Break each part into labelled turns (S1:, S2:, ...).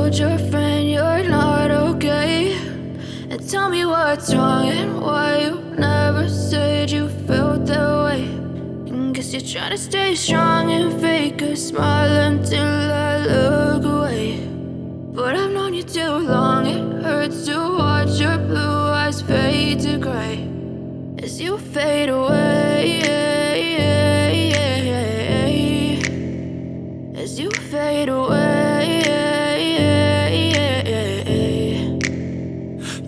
S1: told your friend you're not okay, and tell me what's wrong and why you never said you felt that way. And guess you're trying to stay strong and fake a smile until I look away. But I've known you too long, it hurts to watch your blue eyes fade to gray as you fade away, as you fade away.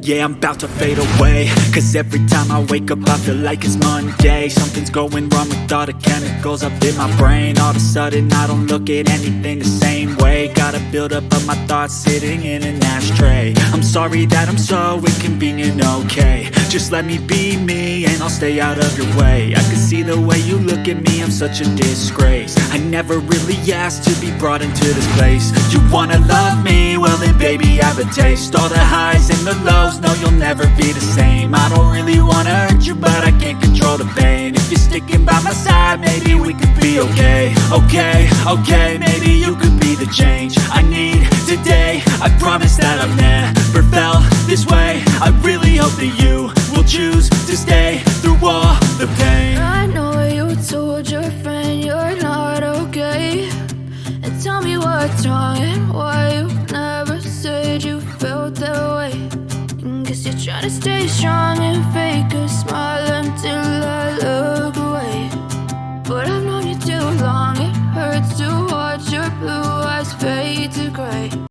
S2: Yeah, I'm about to fade away, cause every time I wake up I feel like it's Monday. Something's going wrong with all the chemicals up in my brain. All of a sudden I don't look at anything the same way. Got a buildup of my thoughts sitting in an ashtray. I'm sorry that I'm so inconvenient, okay. Just let me be me and I'll stay out of your way. I can see the way you look at me, I'm such a disgrace. I never really asked to be brought into this place. You wanna love me? Well then baby have a taste. All the highs and the lows, no, you'll never be the same. I don't really wanna hurt you, but I can't control the pain. If you're sticking by my side, maybe we could be okay. Okay, maybe you could be the change I need today. I promise that I've never felt this way. I really hope that you will choose to stay through all the pain.
S1: I know you told your friend you're not okay, and tell me what's wrong and why you never said you felt that way. Guess you're trying to stay strong and fake a smile until I